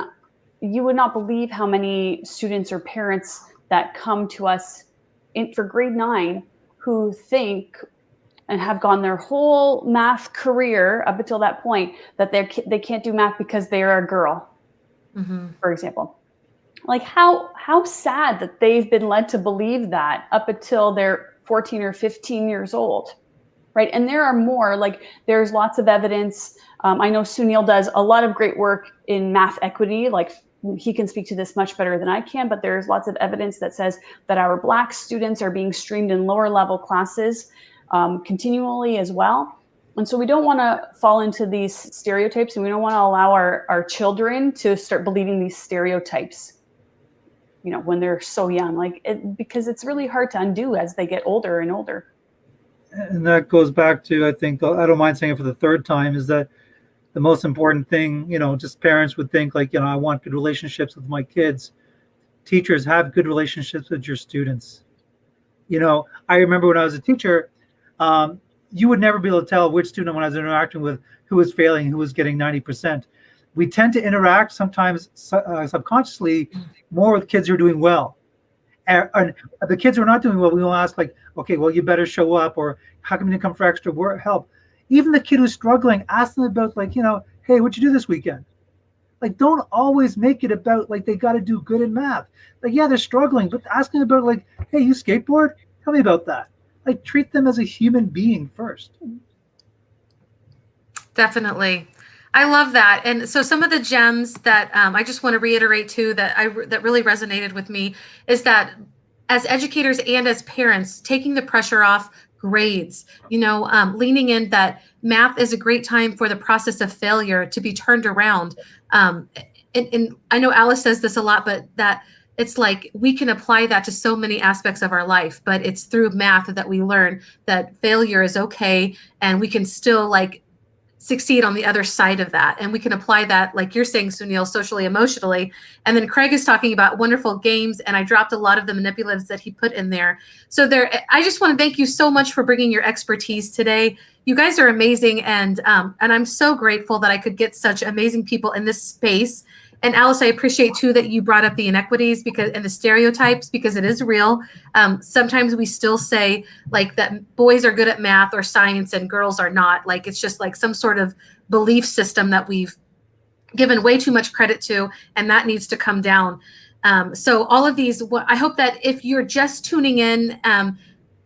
Speaker 3: you would not believe how many students or parents that come to us for grade 9 who think and have gone their whole math career up until that point that they can't do math because they're a girl, for example. Like how sad that they've been led to believe that up until they're 14 or 15 years old, right? And there are more, like there's lots of evidence. I know Sunil does a lot of great work in math equity. Like he can speak to this much better than I can, but there's lots of evidence that says that our Black students are being streamed in lower level classes continually as well. And so we don't want to fall into these stereotypes, and we don't want to allow our children to start believing these stereotypes, when they're so young, because it's really hard to undo as they get older and older.
Speaker 4: And that goes back to, I think, I don't mind saying it for the third time, is that the most important thing, just parents would think I want good relationships with my kids. Teachers, have good relationships with your students. I remember when I was a teacher, you would never be able to tell which student when I was interacting with who was failing, who was getting 90%. We tend to interact sometimes subconsciously more with kids who are doing well. And the kids who are not doing well, we will ask okay, well, you better show up, or how come you didn't come for extra work, help? Even the kid who's struggling, ask them about hey, what'd you do this weekend? Don't always make it about they got to do good in math. Yeah, they're struggling, but ask them about hey, you skateboard? Tell me about that. Treat them as a human being first.
Speaker 1: Definitely. I love that. And so some of the gems that I just want to reiterate too, that really resonated with me, is that as educators and as parents, taking the pressure off grades, leaning in that math is a great time for the process of failure to be turned around. And I know Alice says this a lot, but that it's we can apply that to so many aspects of our life, but it's through math that we learn that failure is okay, and we can still succeed on the other side of that. And we can apply that, like you're saying, Sunil, socially, emotionally. And then Craig is talking about wonderful games, and I dropped a lot of the manipulatives that he put in there. So I just want to thank you so much for bringing your expertise today. You guys are amazing. And I'm so grateful that I could get such amazing people in this space. And Alice, I appreciate too that you brought up the inequities and the stereotypes, because it is real. Sometimes we still say that boys are good at math or science and girls are not. It's just some sort of belief system that we've given way too much credit to, and that needs to come down. So all of these, I hope that if you're just tuning in,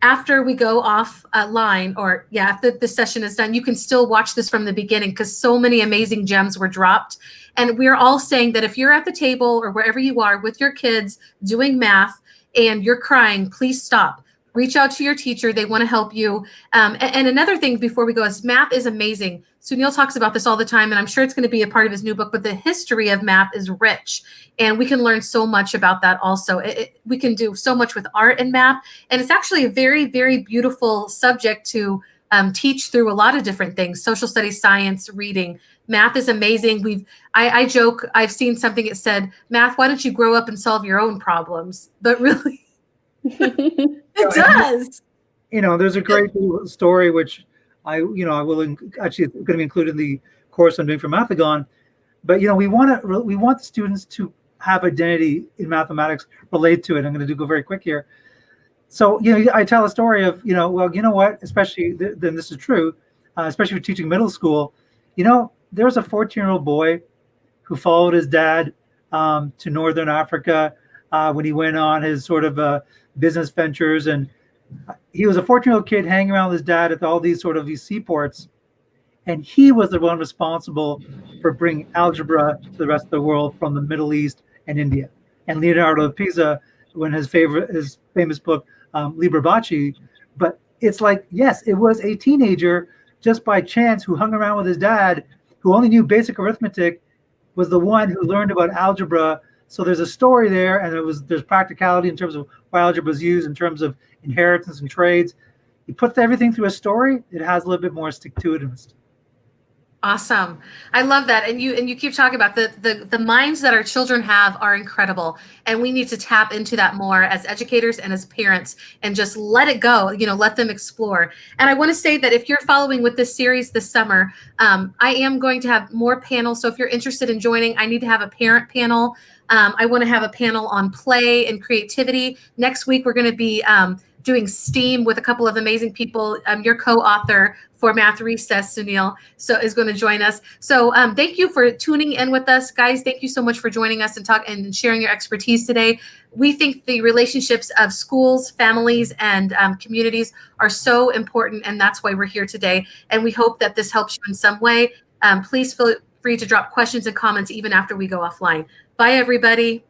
Speaker 1: after we go off line, or yeah, after the session is done, you can still watch this from the beginning because so many amazing gems were dropped. And we're all saying that if you're at the table or wherever you are with your kids doing math and you're crying, please stop. Reach out to your teacher. They want to help you. And another thing before we go is math is amazing. Sunil talks about this all the time, and I'm sure it's going to be a part of his new book, but the history of math is rich. And we can learn so much about that also. We can do so much with art and math. And it's actually a very, very beautiful subject to teach through a lot of different things: social studies, science, reading. Math is amazing. I joke, I've seen something that said, math, why don't you grow up and solve your own problems? But really, it does.
Speaker 4: There's a great story which I will actually, it's going to be included in the course I'm doing for MathGarden. But we want the students to have identity in mathematics related to it. I'm going to go very quick here. So I tell a story of well, you know what? Especially then this is true, especially for teaching middle school. There was a 14-year-old boy who followed his dad to Northern Africa when he went on his sort of business ventures, and he was a 14-year-old kid hanging around with his dad at all these seaports, and he was the one responsible for bringing algebra to the rest of the world from the Middle East and India. And Leonardo da Pisa, when his famous book Liber Bacci. But it's like, yes, it was a teenager just by chance who hung around with his dad, who only knew basic arithmetic, was the one who learned about algebra. So there's a story there, and there's practicality in terms of why algebra is used in terms of inheritance and trades. You put everything through a story, it has a little bit more stick-to-itiveness.
Speaker 1: Awesome. I love that. And you keep talking about the minds that our children have are incredible. And we need to tap into that more as educators and as parents and just let it go, let them explore. And I want to say that if you're following with this series this summer, I am going to have more panels. So if you're interested in joining, I need to have a parent panel. I want to have a panel on play and creativity. Next week, we're going to be doing STEAM with a couple of amazing people. Your co-author for Math Recess, Sunil, is going to join us. So thank you for tuning in with us, guys. Thank you so much for joining us and sharing your expertise today. We think the relationships of schools, families, and communities are so important, and that's why we're here today. And we hope that this helps you in some way. Please feel free to drop questions and comments even after we go offline. Bye, everybody.